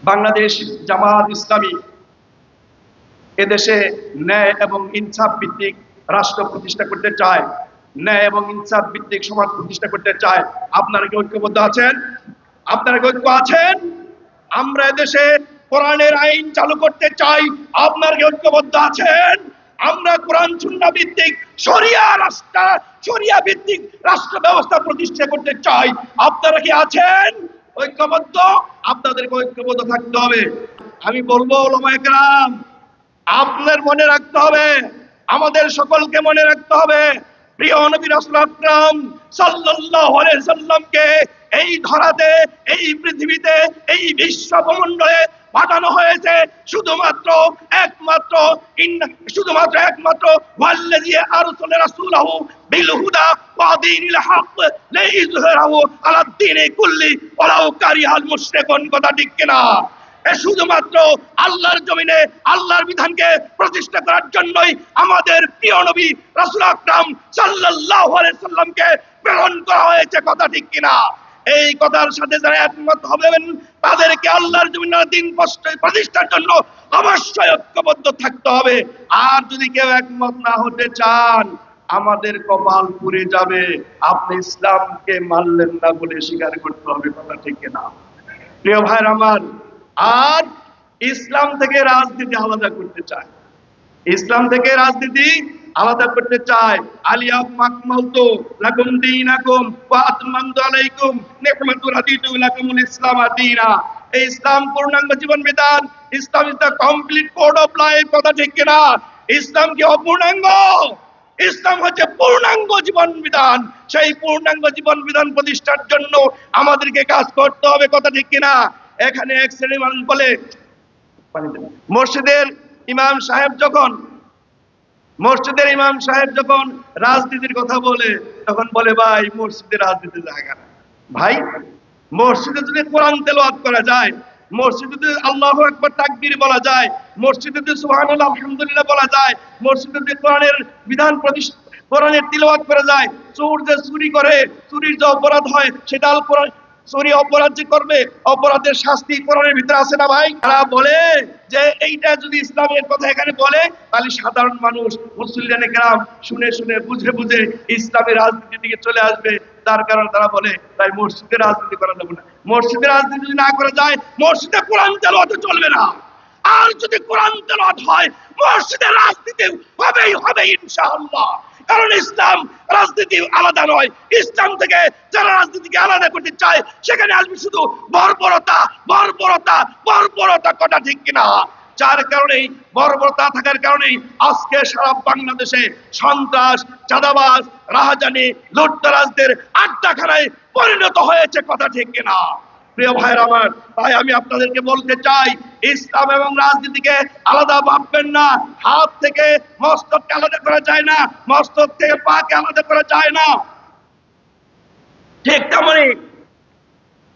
বাংলাদেশ জামাত ইসলামী এদেশে ন্যায় এবং ইনসাফ ভিত্তিক রাষ্ট্র প্রতিষ্ঠা করতে চায়, ন্যায় এবং ইনসাফ ভিত্তিক সমাজ প্রতিষ্ঠা করতে চায়। আপনারা কি ঐক্যবদ্ধ আছেন? আপনারা কি ঐক্য আছেন? আমরা এদেশে কোরআনের আইন চালু করতে চাই। আপনারা কি ঐক্যবদ্ধ আছেন? আমরা কোরআন সুন্নাহ ভিত্তিক শরিয়া ভিত্তিক রাষ্ট্র ব্যবস্থা প্রতিষ্ঠা করতে চাই। আপনারা কি আছেন ঐক্যবদ্ধ? আপনাদেরকে ঐক্যবদ্ধ থাকতে হবে। আমি বলবো ওলামায়ে কেরাম, আপনার মনে রাখতে হবে, আমাদের সকলকে মনে রাখতে হবে, প্রিয় নবী রাসূল আকরাম সাল্লাল্লাহু আলাইহি সাল্লামকে এই ধরাতে, এই পৃথিবীতে, এই বিশ্ব ব্রহ্মাণ্ডে পাঠানো হয়েছে শুধুমাত্র একমাত্র ওয়াল্লাযী আরসালা রাসূলাহু বিল হুদা ওয়া দীনিল হক লিইযহিরাহু আলা দ্বীনি কুল্লি ওয়ালাউ কারিহাল মুশরিকুন। কথা ঠিক কিনা? শুধুমাত্র আল্লাহর জমিনে আল্লাহর বিধানকে প্রতিষ্ঠা করার জন্যই আমাদের প্রিয় নবী রাসূল আকরাম সাল্লাল্লাহু আলাইহি সাল্লামকে প্রেরণ করা হয়েছে। কথা ঠিক কিনা? এই কথার সাথে যারা একমত হবেন তাদেরকে আল্লাহর জমিনে দ্বীন প্রতিষ্ঠার জন্য অবশ্যই ঐক্যবদ্ধ থাকতে হবে। আর যদি কেউ একমত না হতে চান, আমাদের কপাল পুড়ে যাবে। আপনি ইসলামকে মানলেন না বলে স্বীকার করতে হবে। কথা ঠিক কিনা? প্রিয় ভাইরা আমার, আর ইসলাম থেকে রাজনীতি আলাদা করতে চায়, ইসলাম থেকে রাজনীতি আলাদা করতে চায়। আলিয়াউমা আকমালতু লাকুম দীনাকুম ওয়া আতমামতু আলাইকুম নি'মাতি রাদিতু লাকুমুল ইসলাম দীনা। এই ইসলাম পূর্ণাঙ্গ জীবন বিধান। Islam is the complete code of life. কথা ঠিক কিনা? ইসলাম কি অপূর্ণাঙ্গ? ইসলাম হচ্ছে পূর্ণাঙ্গ জীবন বিধান। সেই পূর্ণাঙ্গ জীবন বিধান প্রতিষ্ঠার জন্য আমাদেরকে কাজ করতে হবে। কথা ঠিক কিনা? এখানে এক শ্রেণীর মানুষ বলে, মসজিদের ইমাম সাহেব যখন রাজনীতির কথা বলে, তখন বলে ভাই মসজিদের রাজনীতির জায়গা না। ভাই, মসজিদে যদি কোরআন তেলাওয়াত করা যায়, মসজিদে যদি আল্লাহু আকবার তাকবীর বলা যায়, মসজিদে যদি সুবহানাল্লাহ আলহামদুলিল্লাহ বলা যায়, মসজিদে যদি কোরআনের বিধান কোরআনের তিলাওয়াত করা যায়, চোর যে চুরি করে, চুরির যে অপরাধ হয় সেটা কোরআন, চুরি অপরাধ যে করবে অপরাধের শাস্তি কোরআনের ভিতরে আছে না ভাই? তারা বলে যে এইটা যদি ইসলামের কথা এখানে বলে, তাহলে সাধারণ মানুষ মুসলিম কেরাম শুনে শুনে বুঝে বুঝে ইসলামের রাজনীতির দিকে চলে আসবে। তার কারণে তারা বলে তাই মসজিদে রাজনীতি করা যাবে না। মসজিদে রাজনীতি যদি না করা যায়, মসজিদে কোরআন তেলাওয়াত চলবে না। আর যদি কোরআন তেলাওয়াত হয়, মসজিদের রাজনীতি হবেই হবে ইনশাআল্লাহ। কারণ ইসলাম রাজনীতি আলাদা নয়। ইসলাম থেকে যারা রাজনীতিকে আলাদা করতে চায়, সেখানে আসবে শুধু বর্বরতা, বর্বরতা, বর্বরতা। কথা ঠিক কিনা? যার কারণেই, বর্বরতা থাকার কারণেই আজকে সারা বাংলাদেশে সন্ত্রাস, চাঁদাবাজ, রাহাজানি, লুটতরাজদের আড্ডাখানায় পরিণত হয়েছে। কথা ঠিক কিনা? প্রিয় ভাইরা আমার, তাই আমি আপনাদেরকে বলতে চাই, ইসলাম এবং রাজনীতিকে আলাদা ভাববেন না। হাত থেকে মস্তককে আলাদা করা যায় না, মস্তক থেকে পাকে আলাদা করা যায় না। ঠিক তেমনি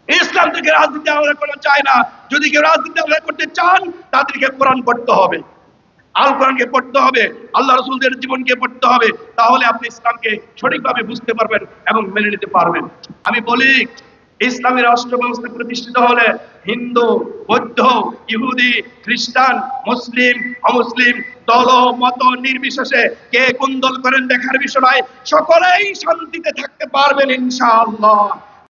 ইসলাম থেকে রাজনীতি আলাদা করা যায় না। যদি কেউ রাজনীতি আলাদা করতে চান, তাদেরকে কোরআন পড়তে হবে, আল কোরআনকে পড়তে হবে, আল্লাহ রাসূলের জীবনকে পড়তে হবে। তাহলে আপনি ইসলামকে সঠিকভাবে বুঝতে পারবেন এবং মেনে নিতে পারবেন। আমি বলি, ইসলামী রাষ্ট্র ব্যবস্থা প্রতিষ্ঠিত হলে হিন্দু, বৌদ্ধ, ইহুদি, খ্রিস্টান, মুসলিম, অমুসলিম, দল মত নির্বিশেষে কে কোন দল করেন দেখার বিষয় নয়, সকলেই শান্তিতে থাকতে পারবেন ইনশাআল্লাহ।